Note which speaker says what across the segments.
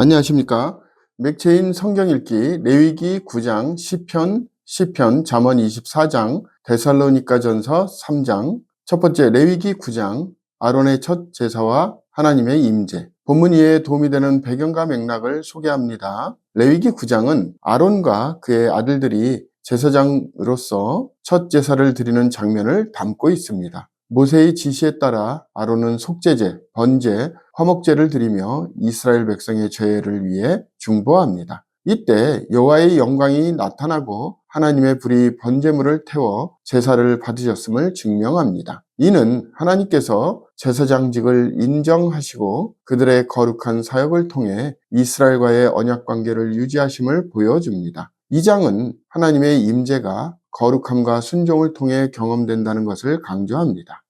Speaker 1: 안녕하십니까. 맥체인 성경 읽기 레위기 9장, 시편, 잠언 24장, 데살로니가전서 3장. 첫 번째 레위기 9장, 아론의 첫 제사와 하나님의 임재. 본문 이해에 도움이 되는 배경과 맥락을 소개합니다. 레위기 9장은 아론과 그의 아들들이 제사장으로서 첫 제사를 드리는 장면을 담고 있습니다. 모세의 지시에 따라 아론은 속죄제, 번제, 화목제를 드리며 이스라엘 백성의 죄를 위해 중보합니다. 이때 여호와의 영광이 나타나고 하나님의 불이 번제물을 태워 제사를 받으셨음을 증명합니다. 이는 하나님께서 제사장직을 인정하시고 그들의 거룩한 사역을 통해 이스라엘과의 언약관계를 유지하심을 보여줍니다. 이 장은 하나님의 임재가 거룩함과 순종을 통해 경험된다는 것을 강조합니다.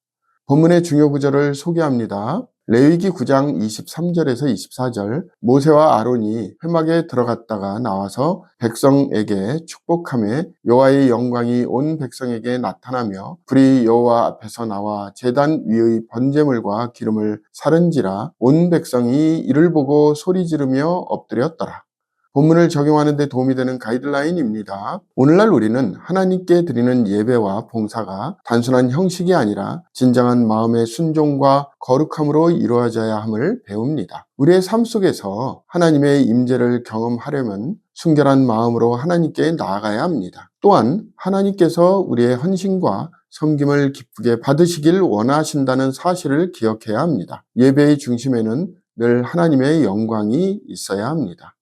Speaker 1: 본문의 중요 구절을 소개합니다. 레위기 9장 23절에서 24절, 모세와 아론이 회막에 들어갔다가 나와서 백성에게 축복하며 여호와의 영광이 온 백성에게 나타나며 불이 여호와 앞에서 나와 제단 위의 번제물과 기름을 사른지라 온 백성이 이를 보고 소리 지르며 엎드렸더라. 본문을 적용하는 데 도움이 되는 가이드라인입니다. 오늘날 우리는 하나님께 드리는 예배와 봉사가 단순한 형식이 아니라 진정한 마음의 순종과 거룩함으로 이루어져야 함을 배웁니다. 우리의 삶 속에서 하나님의 임재를 경험하려면 순결한 마음으로 하나님께 나아가야 합니다. 또한 하나님께서 우리의 헌신과 섬김을 기쁘게 받으시길 원하신다는 사실을 기억해야 합니다. 예배의 중심에는 늘 하나님의 영광이 있어야 합니다.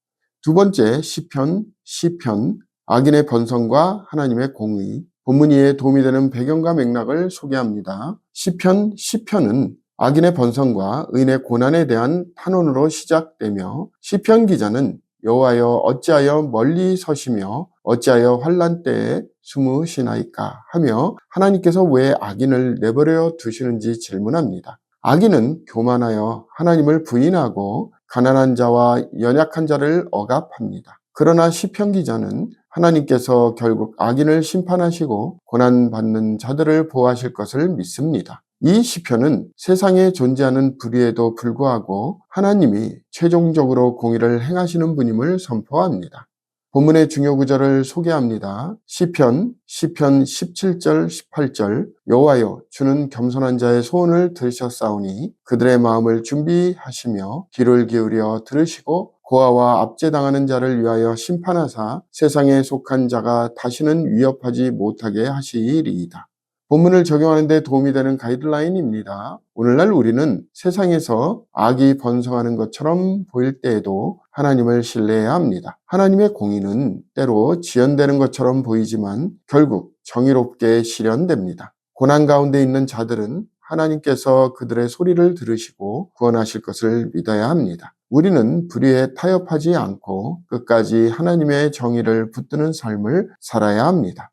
Speaker 1: 두 번째, 시편, 악인의 번성과 하나님의 공의. 본문 이해에 도움이 되는 배경과 맥락을 소개합니다. 시편은 악인의 번성과 의인의 고난에 대한 탄원으로 시작되며 시편 기자는 여호와여 어찌하여 멀리 서시며 어찌하여 환난 때에 숨으시나이까 하며 하나님께서 왜 악인을 내버려 두시는지 질문합니다. 악인은 교만하여 하나님을 부인하고 가난한 자와 연약한 자를 억압합니다. 그러나 시편 기자는 하나님께서 결국 악인을 심판하시고 고난받는 자들을 보호하실 것을 믿습니다. 이 시편은 세상에 존재하는 불의에도 불구하고 하나님이 최종적으로 공의를 행하시는 분임을 선포합니다. 본문의 중요 구절을 소개합니다. 시편 17절 18절, 여호와여 주는 겸손한 자의 소원을 들으셨사오니 그들의 마음을 준비하시며 귀를 기울여 들으시고 고아와 압제당하는 자를 위하여 심판하사 세상에 속한 자가 다시는 위협하지 못하게 하시리이다. 본문을 적용하는 데 도움이 되는 가이드라인입니다. 오늘날 우리는 세상에서 악이 번성하는 것처럼 보일 때에도 하나님을 신뢰해야 합니다. 하나님의 공의는 때로 지연되는 것처럼 보이지만 결국 정의롭게 실현됩니다. 고난 가운데 있는 자들은 하나님께서 그들의 소리를 들으시고 구원하실 것을 믿어야 합니다. 우리는 불의에 타협하지 않고 끝까지 하나님의 정의를 붙드는 삶을 살아야 합니다.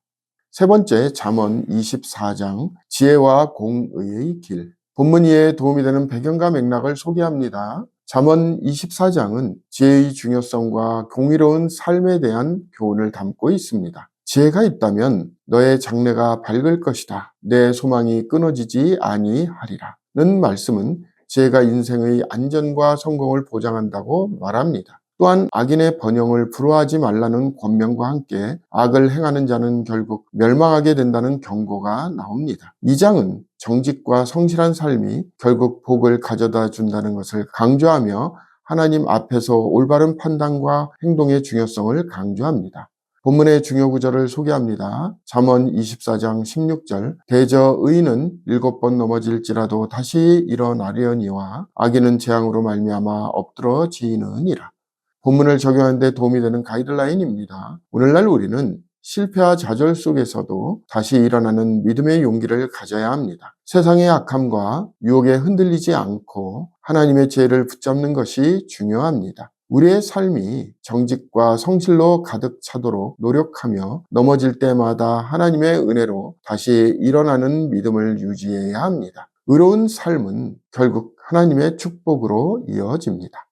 Speaker 1: 세 번째, 잠언 24장, 지혜와 공의의 길. 본문 이해에 도움이 되는 배경과 맥락을 소개합니다. 잠언 24장은 지혜의 중요성과 공의로운 삶에 대한 교훈을 담고 있습니다. 지혜가 있다면 너의 장래가 밝을 것이다. 내 소망이 끊어지지 아니하리라. 는 말씀은 지혜가 인생의 안전과 성공을 보장한다고 말합니다. 또한 악인의 번영을 부러워하지 말라는 권면과 함께 악을 행하는 자는 결국 멸망하게 된다는 경고가 나옵니다. 이 장은 정직과 성실한 삶이 결국 복을 가져다 준다는 것을 강조하며 하나님 앞에서 올바른 판단과 행동의 중요성을 강조합니다. 본문의 중요 구절을 소개합니다. 잠언 24장 16절, 대저 의인은 7번 넘어질지라도 다시 일어나려니와 악인은 재앙으로 말미암아 엎드러지느니라. 본문을 적용하는 데 도움이 되는 가이드라인입니다. 오늘날 우리는 실패와 좌절 속에서도 다시 일어나는 믿음의 용기를 가져야 합니다. 세상의 악함과 유혹에 흔들리지 않고 하나님의 지혜를 붙잡는 것이 중요합니다. 우리의 삶이 정직과 성실로 가득 차도록 노력하며 넘어질 때마다 하나님의 은혜로 다시 일어나는 믿음을 유지해야 합니다. 의로운 삶은 결국 하나님의 축복으로 이어집니다.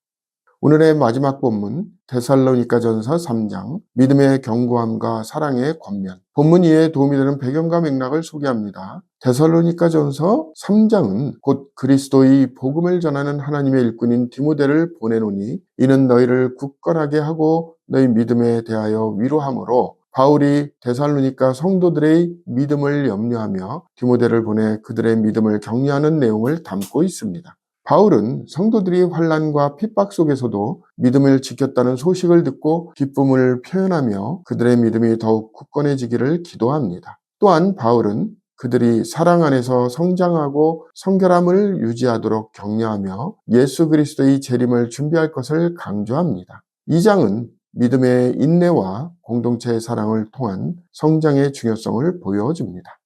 Speaker 1: 오늘의 마지막 본문 데살로니가전서 3장 믿음의 견고함과 사랑의 권면. 본문 이해에 도움이 되는 배경과 맥락을 소개합니다. 데살로니가전서 3장은 곧 그리스도의 복음을 전하는 하나님의 일꾼인 디모데를 보내노니 이는 너희를 굳건하게 하고 너희 믿음에 대하여 위로함으로 바울이 데살로니가 성도들의 믿음을 염려하며 디모데를 보내 그들의 믿음을 격려하는 내용을 담고 있습니다. 바울은 성도들이 환난과 핍박 속에서도 믿음을 지켰다는 소식을 듣고 기쁨을 표현하며 그들의 믿음이 더욱 굳건해지기를 기도합니다. 또한 바울은 그들이 사랑 안에서 성장하고 성결함을 유지하도록 격려하며 예수 그리스도의 재림을 준비할 것을 강조합니다. 이 장은 믿음의 인내와 공동체의 사랑을 통한 성장의 중요성을 보여줍니다.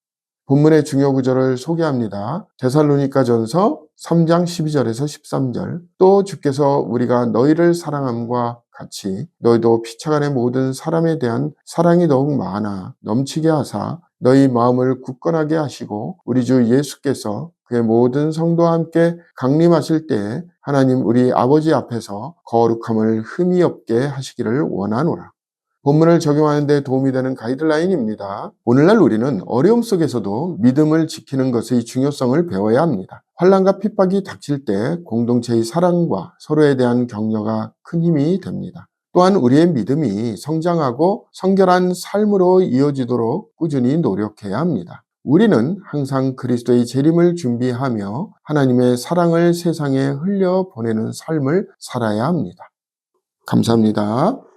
Speaker 1: 본문의 중요 구절을 소개합니다. 데살로니가전서 3장 12절에서 13절. 또 주께서 우리가 너희를 사랑함과 같이 너희도 피차간의 모든 사람에 대한 사랑이 더욱 많아 넘치게 하사 너희 마음을 굳건하게 하시고 우리 주 예수께서 그의 모든 성도와 함께 강림하실 때에 하나님 우리 아버지 앞에서 거룩함을 흠이 없게 하시기를 원하노라. 본문을 적용하는 데 도움이 되는 가이드라인입니다. 오늘날 우리는 어려움 속에서도 믿음을 지키는 것의 중요성을 배워야 합니다. 환난과 핍박이 닥칠 때 공동체의 사랑과 서로에 대한 격려가 큰 힘이 됩니다. 또한 우리의 믿음이 성장하고 성결한 삶으로 이어지도록 꾸준히 노력해야 합니다. 우리는 항상 그리스도의 재림을 준비하며 하나님의 사랑을 세상에 흘려보내는 삶을 살아야 합니다. 감사합니다.